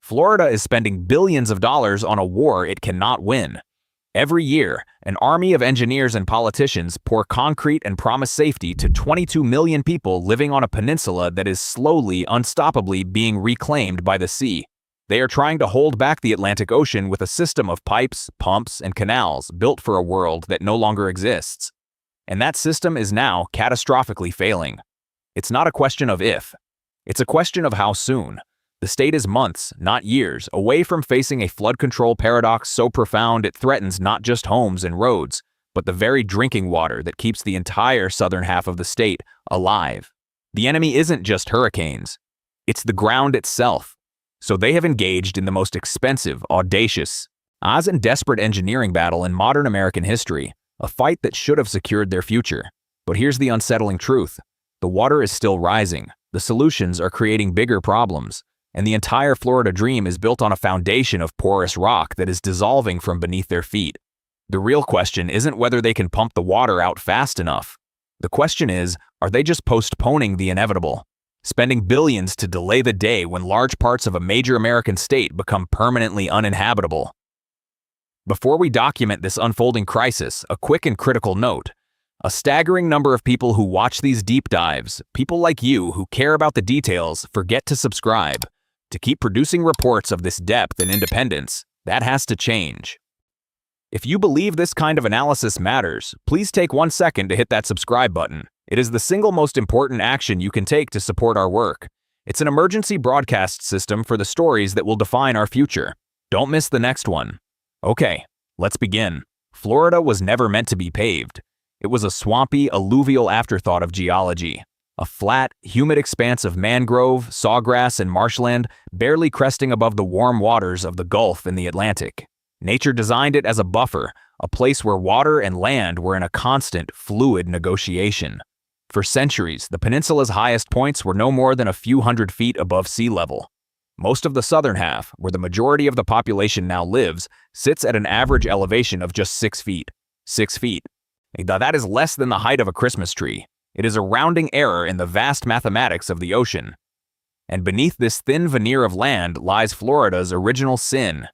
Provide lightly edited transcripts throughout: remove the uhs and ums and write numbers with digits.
Florida is spending billions of dollars on a war it cannot win. Every year, an army of engineers and politicians pour concrete and promise safety to 22 million people living on a peninsula that is slowly, unstoppably being reclaimed by the sea. They are trying to hold back the Atlantic Ocean with a system of pipes, pumps, and canals built for a world that no longer exists. And that system is now catastrophically failing. It's not a question of if. It's a question of how soon. The state is months, not years, away from facing a flood control paradox so profound it threatens not just homes and roads, but the very drinking water that keeps the entire southern half of the state alive. The enemy isn't just hurricanes. It's the ground itself. So they have engaged in the most expensive, audacious, and desperate engineering battle in modern American history, a fight that should have secured their future. But here's the unsettling truth. The water is still rising. The solutions are creating bigger problems. And the entire Florida dream is built on a foundation of porous rock that is dissolving from beneath their feet. The real question isn't whether they can pump the water out fast enough. The question is, are they just postponing the inevitable, spending billions to delay the day when large parts of a major American state become permanently uninhabitable? Before we document this unfolding crisis, a quick and critical note. A staggering number of people who watch these deep dives, people like you who care about the details, forget to subscribe. To keep producing reports of this depth and independence, that has to change. If you believe this kind of analysis matters, please take 1 second to hit that subscribe button. It is the single most important action you can take to support our work. It's an emergency broadcast system for the stories that will define our future. Don't miss the next one. Okay, let's begin. Florida was never meant to be paved. It was a swampy, alluvial afterthought of geology. A flat, humid expanse of mangrove, sawgrass, and marshland barely cresting above the warm waters of the Gulf and the Atlantic. Nature designed it as a buffer, a place where water and land were in a constant, fluid negotiation. For centuries, the peninsula's highest points were no more than a few hundred feet above sea level. Most of the southern half, where the majority of the population now lives, sits at an average elevation of just 6 feet. 6 feet. Now, that is less than the height of a Christmas tree. It is a rounding error in the vast mathematics of the ocean. And beneath this thin veneer of land lies Florida's original sin: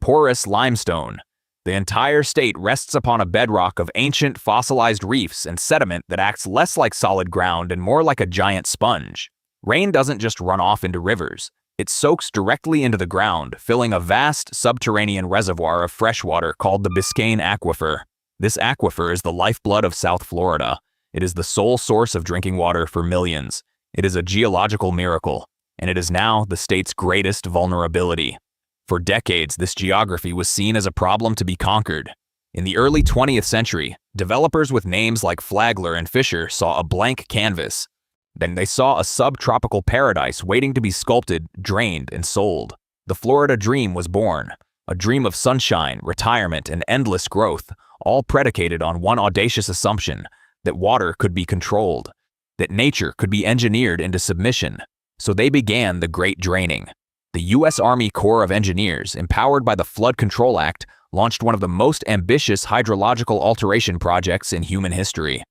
porous limestone. The entire state rests upon a bedrock of ancient fossilized reefs and sediment that acts less like solid ground and more like a giant sponge. Rain doesn't just run off into rivers. It soaks directly into the ground, filling a vast subterranean reservoir of fresh water called the Biscayne Aquifer. This aquifer is the lifeblood of South Florida. It is the sole source of drinking water for millions. It is a geological miracle, and it is now the state's greatest vulnerability. For decades, this geography was seen as a problem to be conquered. In the early 20th century, developers with names like Flagler and Fisher saw a blank canvas. Then they saw a subtropical paradise waiting to be sculpted, drained, and sold. The Florida dream was born, a dream of sunshine, retirement, and endless growth, all predicated on one audacious assumption: that water could be controlled, that nature could be engineered into submission. So they began the Great Draining. The U.S. Army Corps of Engineers, empowered by the Flood Control Act, launched one of the most ambitious hydrological alteration projects in human history.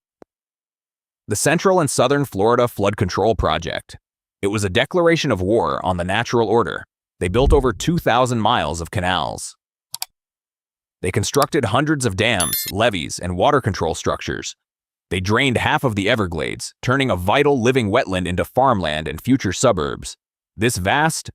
The Central and Southern Florida Flood Control Project. It was a declaration of war on the natural order. They built over 2,000 miles of canals. They constructed hundreds of dams, levees, and water control structures. They drained half of the Everglades, turning a vital living wetland into farmland and future suburbs. This vast,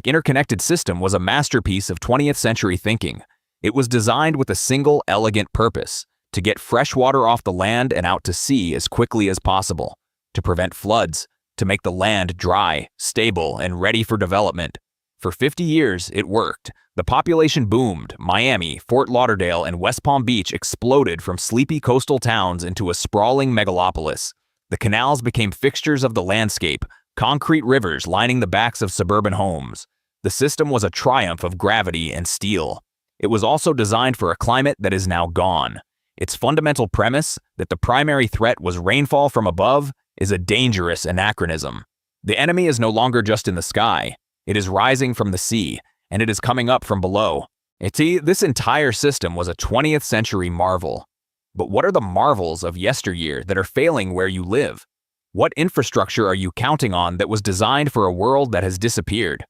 interconnected system was a masterpiece of 20th century thinking. It was designed with a single, elegant purpose: to get fresh water off the land and out to sea as quickly as possible, to prevent floods, to make the land dry, stable, and ready for development. For 50 years, it worked. The population boomed. Miami, Fort Lauderdale, and West Palm Beach exploded from sleepy coastal towns into a sprawling megalopolis. The canals became fixtures of the landscape, concrete rivers lining the backs of suburban homes. The system was a triumph of gravity and steel. It was also designed for a climate that is now gone. Its fundamental premise, that the primary threat was rainfall from above, is a dangerous anachronism. The enemy is no longer just in the sky. It is rising from the sea, and it is coming up from below. This entire system was a 20th century marvel. But what are the marvels of yesteryear that are failing where you live? What infrastructure are you counting on that was designed for a world that has disappeared?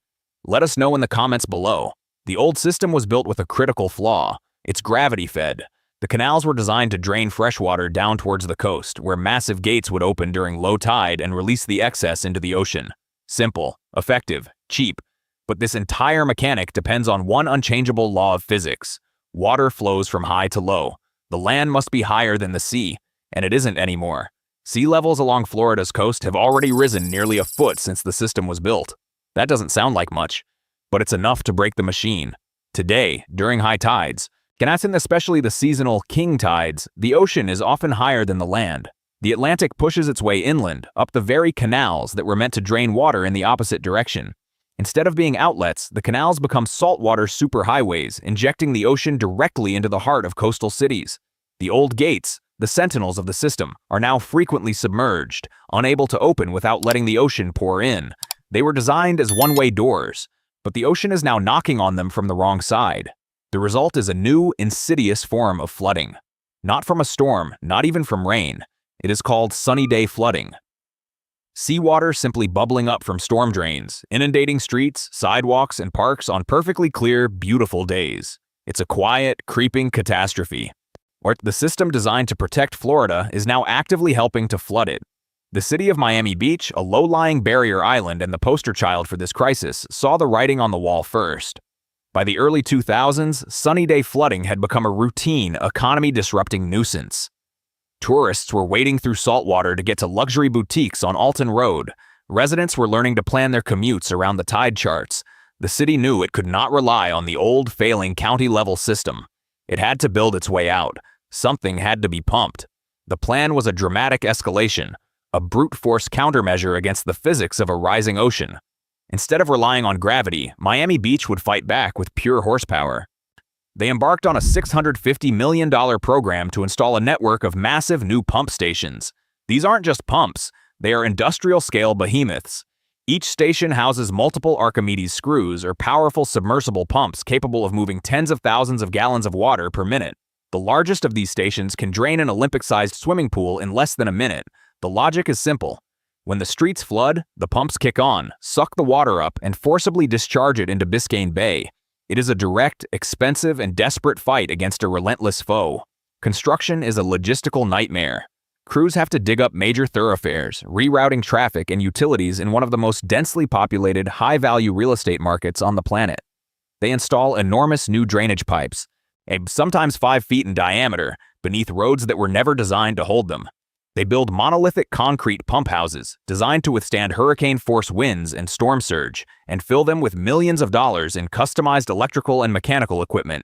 Let us know in the comments below. The old system was built with a critical flaw. It's gravity-fed. The canals were designed to drain fresh water down towards the coast, where massive gates would open during low tide and release the excess into the ocean. Simple, effective, cheap. But this entire mechanic depends on one unchangeable law of physics. Water flows from high to low. The land must be higher than the sea, and it isn't anymore. Sea levels along Florida's coast have already risen nearly a foot since the system was built. That doesn't sound like much, but it's enough to break the machine. Today, during high tides, and especially the seasonal king tides, the ocean is often higher than the land. The Atlantic pushes its way inland, up the very canals that were meant to drain water in the opposite direction. Instead of being outlets, the canals become saltwater superhighways, injecting the ocean directly into the heart of coastal cities. The old gates, the sentinels of the system, are now frequently submerged, unable to open without letting the ocean pour in. They were designed as one-way doors, but the ocean is now knocking on them from the wrong side. The result is a new, insidious form of flooding. Not from a storm, not even from rain. It is called sunny day flooding. Seawater simply bubbling up from storm drains, inundating streets, sidewalks, and parks on perfectly clear, beautiful days. It's a quiet, creeping catastrophe. The system designed to protect Florida is now actively helping to flood it. The city of Miami Beach, a low-lying barrier island and the poster child for this crisis, saw the writing on the wall first. By the early 2000s, sunny day flooding had become a routine, economy-disrupting nuisance. Tourists were wading through saltwater to get to luxury boutiques on Alton Road. Residents were learning to plan their commutes around the tide charts. The city knew it could not rely on the old, failing county-level system. It had to build its way out. Something had to be pumped. The plan was a dramatic escalation, a brute force countermeasure against the physics of a rising ocean. Instead of relying on gravity, Miami Beach would fight back with pure horsepower. They embarked on a $650 million program to install a network of massive new pump stations. These aren't just pumps, they are industrial-scale behemoths. Each station houses multiple Archimedes screws or powerful submersible pumps capable of moving tens of thousands of gallons of water per minute. The largest of these stations can drain an Olympic-sized swimming pool in less than a minute. The logic is simple. When the streets flood, the pumps kick on, suck the water up, and forcibly discharge it into Biscayne Bay. It is a direct, expensive, and desperate fight against a relentless foe. Construction is a logistical nightmare. Crews have to dig up major thoroughfares, rerouting traffic and utilities in one of the most densely populated, high-value real estate markets on the planet. They install enormous new drainage pipes, sometimes 5 feet in diameter, beneath roads that were never designed to hold them. They build monolithic concrete pump houses designed to withstand hurricane-force winds and storm surge, and fill them with millions of dollars in customized electrical and mechanical equipment.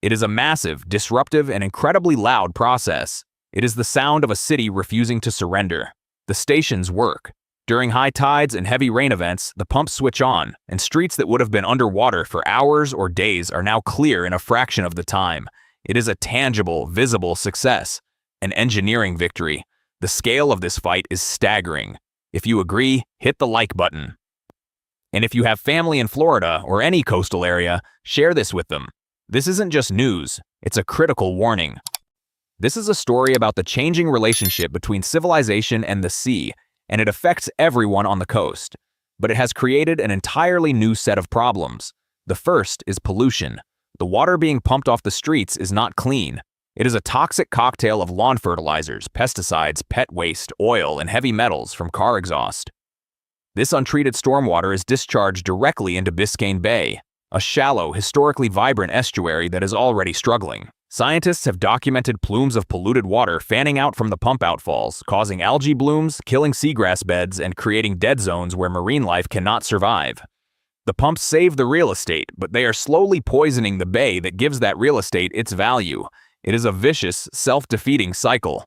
It is a massive, disruptive, and incredibly loud process. It is the sound of a city refusing to surrender. The stations work. During high tides and heavy rain events, the pumps switch on, and streets that would have been underwater for hours or days are now clear in a fraction of the time. It is a tangible, visible success, an engineering victory. The scale of this fight is staggering. If you agree, hit the like button. And if you have family in Florida or any coastal area, share this with them. This isn't just news, it's a critical warning. This is a story about the changing relationship between civilization and the sea, and it affects everyone on the coast. But it has created an entirely new set of problems. The first is pollution. The water being pumped off the streets is not clean. It is a toxic cocktail of lawn fertilizers, pesticides, pet waste, oil, and heavy metals from car exhaust. This untreated stormwater is discharged directly into Biscayne Bay, a shallow, historically vibrant estuary that is already struggling. Scientists have documented plumes of polluted water fanning out from the pump outfalls, causing algae blooms, killing seagrass beds, and creating dead zones where marine life cannot survive. The pumps save the real estate, but they are slowly poisoning the bay that gives that real estate its value. It is a vicious, self-defeating cycle.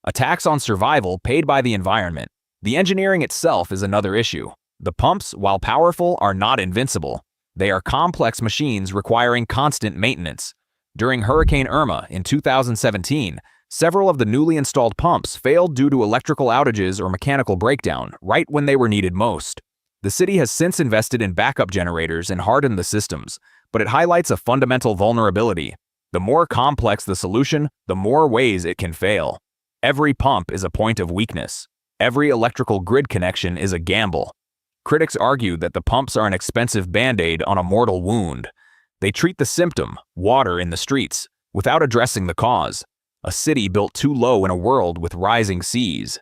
A tax on survival paid by the environment. The engineering itself is another issue. The pumps, while powerful, are not invincible. They are complex machines requiring constant maintenance. During Hurricane Irma in 2017, several of the newly installed pumps failed due to electrical outages or mechanical breakdown, right when they were needed most. The city has since invested in backup generators and hardened the systems, but it highlights a fundamental vulnerability. The more complex the solution, the more ways it can fail. Every pump is a point of weakness. Every electrical grid connection is a gamble. Critics argue that the pumps are an expensive band-aid on a mortal wound. They treat the symptom, water in the streets, without addressing the cause, a city built too low in a world with rising seas.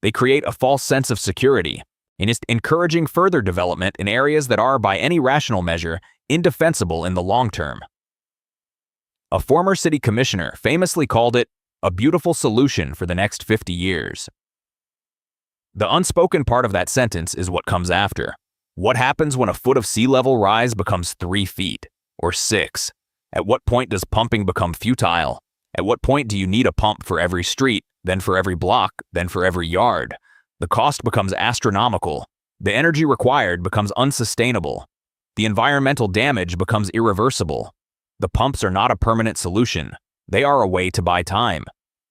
They create a false sense of security, and is encouraging further development in areas that are, by any rational measure, indefensible in the long term. A former city commissioner famously called it a beautiful solution for the next 50 years. The unspoken part of that sentence is what comes after. What happens when a foot of sea level rise becomes 3 feet, or 6? At what point does pumping become futile? At what point do you need a pump for every street, then for every block, then for every yard? The cost becomes astronomical. The energy required becomes unsustainable. The environmental damage becomes irreversible. The pumps are not a permanent solution. They are a way to buy time.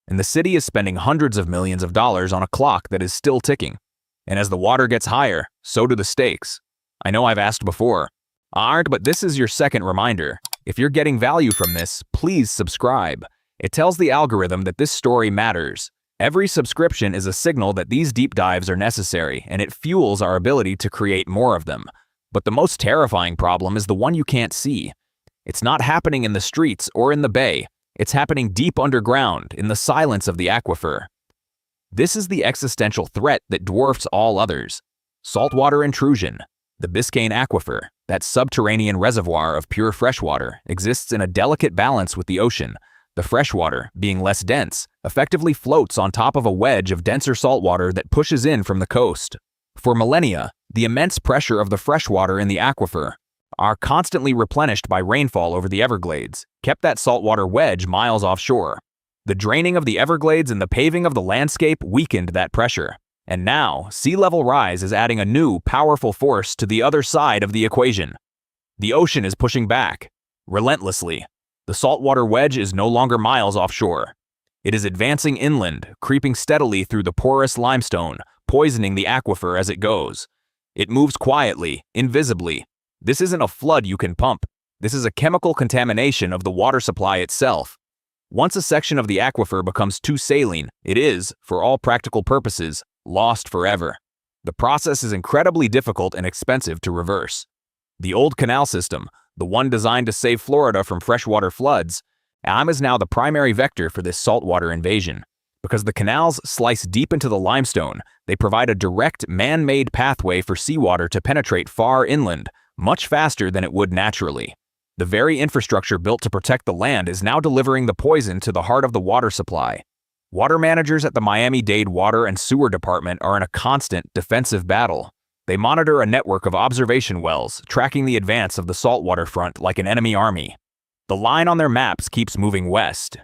And the city is spending hundreds of millions of dollars on a clock that is still ticking. And as the water gets higher, so do the stakes. I know I've asked before, but this is your second reminder. If you're getting value from this, please subscribe. It tells the algorithm that this story matters. Every subscription is a signal that these deep dives are necessary, and it fuels our ability to create more of them. But the most terrifying problem is the one you can't see. It's not happening in the streets or in the bay. It's happening deep underground, in the silence of the aquifer. This is the existential threat that dwarfs all others. Saltwater intrusion. The Biscayne Aquifer, that subterranean reservoir of pure freshwater, exists in a delicate balance with the ocean. The freshwater, being less dense, effectively floats on top of a wedge of denser saltwater that pushes in from the coast. For millennia, the immense pressure of the freshwater in the aquifer, are constantly replenished by rainfall over the Everglades, kept that saltwater wedge miles offshore. The draining of the Everglades and the paving of the landscape weakened that pressure. And now, sea level rise is adding a new, powerful force to the other side of the equation. The ocean is pushing back, relentlessly. The saltwater wedge is no longer miles offshore. It is advancing inland, creeping steadily through the porous limestone, poisoning the aquifer as it goes. It moves quietly, invisibly. This isn't a flood you can pump. This is a chemical contamination of the water supply itself. Once a section of the aquifer becomes too saline, it is, for all practical purposes, lost forever. The process is incredibly difficult and expensive to reverse. The old canal system, the one designed to save Florida from freshwater floods, is now the primary vector for this saltwater invasion. Because the canals slice deep into the limestone, they provide a direct man-made pathway for seawater to penetrate far inland, much faster than it would naturally. The very infrastructure built to protect the land is now delivering the poison to the heart of the water supply. Water managers at the Miami-Dade Water and Sewer Department are in a constant defensive battle. They monitor a network of observation wells, tracking the advance of the saltwater front like an enemy army. The line on their maps keeps moving west,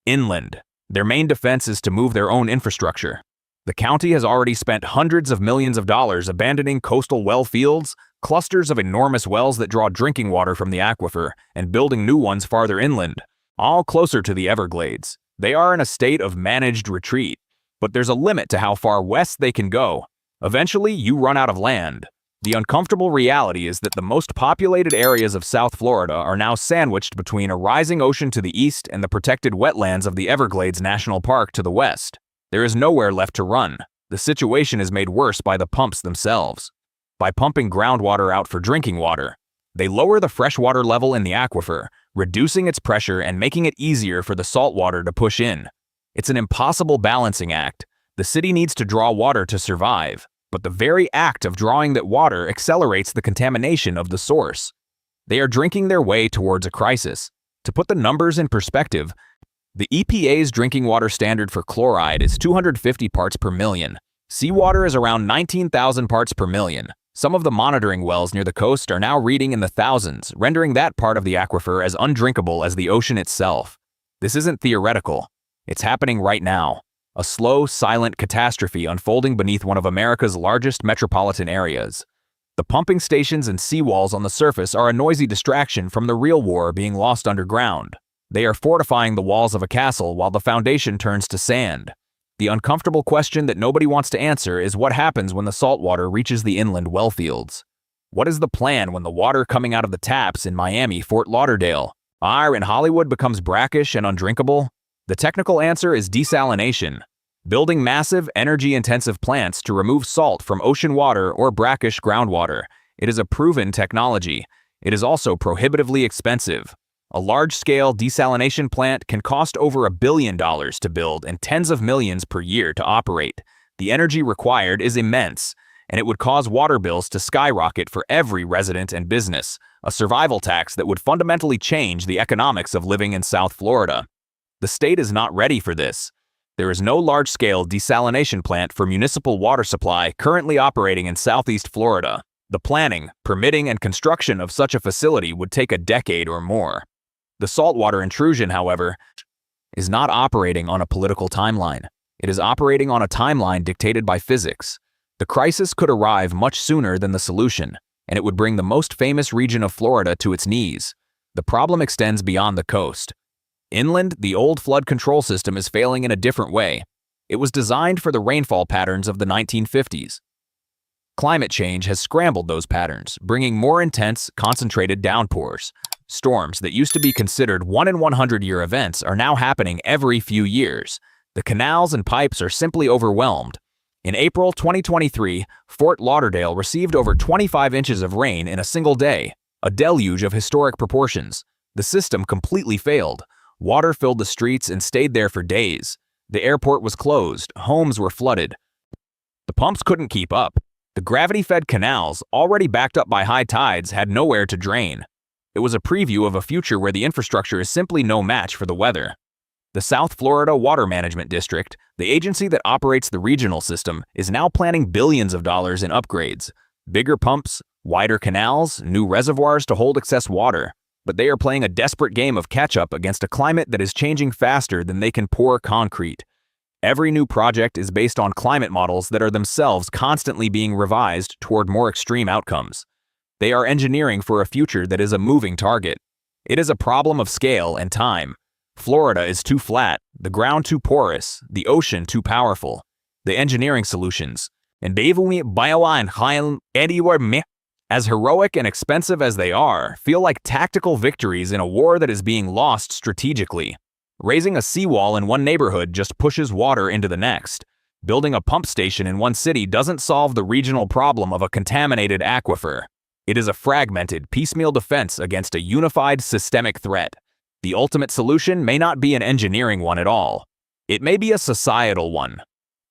inland. Their main defense is to move their own infrastructure. The county has already spent hundreds of millions of dollars abandoning coastal well fields, clusters of enormous wells that draw drinking water from the aquifer, and building new ones farther inland, all closer to the Everglades. They are in a state of managed retreat, but there's a limit to how far west they can go. Eventually, you run out of land. The uncomfortable reality is that the most populated areas of South Florida are now sandwiched between a rising ocean to the east and the protected wetlands of the Everglades National Park to the west. There is nowhere left to run. The situation is made worse by the pumps themselves. By pumping groundwater out for drinking water, they lower the freshwater level in the aquifer, reducing its pressure and making it easier for the saltwater to push in. It's an impossible balancing act. The city needs to draw water to survive, but the very act of drawing that water accelerates the contamination of the source. They are drinking their way towards a crisis. To put the numbers in perspective, the EPA's drinking water standard for chloride is 250 parts per million. Seawater is around 19,000 parts per million. Some of the monitoring wells near the coast are now reading in the thousands, rendering that part of the aquifer as undrinkable as the ocean itself. This isn't theoretical. It's happening right now. A slow, silent catastrophe unfolding beneath one of America's largest metropolitan areas. The pumping stations and seawalls on the surface are a noisy distraction from the real war being lost underground. They are fortifying the walls of a castle while the foundation turns to sand. The uncomfortable question that nobody wants to answer is what happens when the saltwater reaches the inland well fields. What is the plan when the water coming out of the taps in Miami, Fort Lauderdale, or in Hollywood becomes brackish and undrinkable? The technical answer is desalination. building massive, energy-intensive plants to remove salt from ocean water or brackish groundwater. It is a proven technology. It is also prohibitively expensive. A large-scale desalination plant can cost over $1 billion to build and tens of millions per year to operate. The energy required is immense, and it would cause water bills to skyrocket for every resident and business, a survival tax that would fundamentally change the economics of living in South Florida. The state is not ready for this. There is no large-scale desalination plant for municipal water supply currently operating in Southeast Florida. The planning, permitting, and construction of such a facility would take a decade or more. The saltwater intrusion, however, is not operating on a political timeline. It is operating on a timeline dictated by physics. The crisis could arrive much sooner than the solution, and it would bring the most famous region of Florida to its knees. The problem extends beyond the coast. Inland, the old flood control system is failing in a different way. It was designed for the rainfall patterns of the 1950s. Climate change has scrambled those patterns, bringing more intense, concentrated downpours. Storms that used to be considered 1-in-100-year events are now happening every few years. The canals and pipes are simply overwhelmed. In April 2023, Fort Lauderdale received over 25 inches of rain in a single day, a deluge of historic proportions. The system completely failed. Water filled the streets and stayed there for days. The airport was closed, homes were flooded. The pumps couldn't keep up. The gravity-fed canals, already backed up by high tides, had nowhere to drain. It was a preview of a future where the infrastructure is simply no match for the weather. The South Florida Water Management District, the agency that operates the regional system, is now planning billions of dollars in upgrades. Bigger pumps, wider canals, new reservoirs to hold excess water. But they are playing a desperate game of catch-up against a climate that is changing faster than they can pour concrete. Every new project is based on climate models that are themselves constantly being revised toward more extreme outcomes. They are engineering for a future that is a moving target. It is a problem of scale and time. Florida is too flat, the ground too porous, the ocean too powerful. The engineering solutions, as heroic and expensive as they are, feel like tactical victories in a war that is being lost strategically. Raising a seawall in one neighborhood just pushes water into the next. Building a pump station in one city doesn't solve the regional problem of a contaminated aquifer. It is a fragmented, piecemeal defense against a unified, systemic threat. The ultimate solution may not be an engineering one at all. It may be a societal one.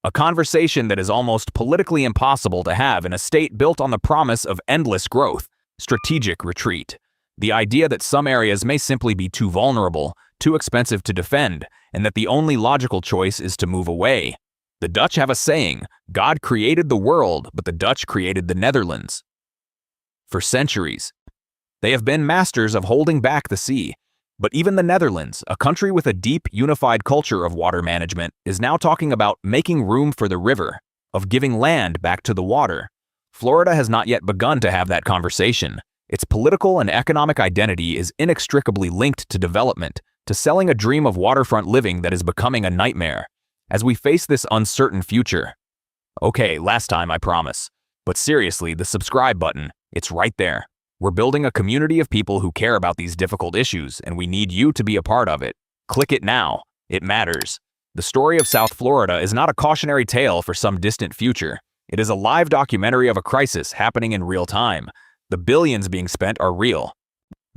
A conversation that is almost politically impossible to have in a state built on the promise of endless growth, strategic retreat. The idea that some areas may simply be too vulnerable, too expensive to defend, and that the only logical choice is to move away. The Dutch have a saying, God created the world, but the Dutch created the Netherlands. For centuries, they have been masters of holding back the sea. But even the Netherlands, a country with a deep, unified culture of water management, is now talking about making room for the river, of giving land back to the water. Florida has not yet begun to have that conversation. Its political and economic identity is inextricably linked to development, to selling a dream of waterfront living that is becoming a nightmare. As we face this uncertain future. Okay, last time I promise. But seriously, the subscribe button, it's right there. We're building a community of people who care about these difficult issues, and we need you to be a part of it. Click it now. It matters. The story of South Florida is not a cautionary tale for some distant future. It is a live documentary of a crisis happening in real time. The billions being spent are real.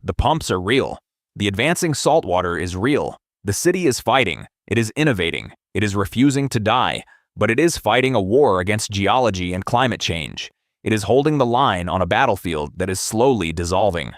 The pumps are real. The advancing saltwater is real. The city is fighting. It is innovating. It is refusing to die. But it is fighting a war against geology and climate change. It is holding the line on a battlefield that is slowly dissolving.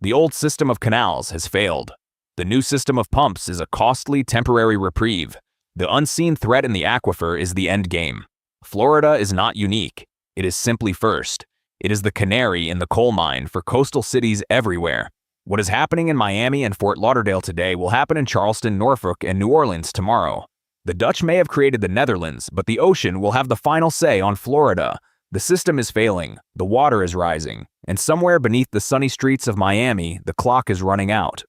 The old system of canals has failed. The new system of pumps is a costly temporary reprieve. The unseen threat in the aquifer is the endgame. Florida is not unique. It is simply first. It is the canary in the coal mine for coastal cities everywhere. What is happening in Miami and Fort Lauderdale today will happen in Charleston, Norfolk, and New Orleans tomorrow. The Dutch may have created the Netherlands, but the ocean will have the final say on Florida. The system is failing, the water is rising, and somewhere beneath the sunny streets of Miami, the clock is running out.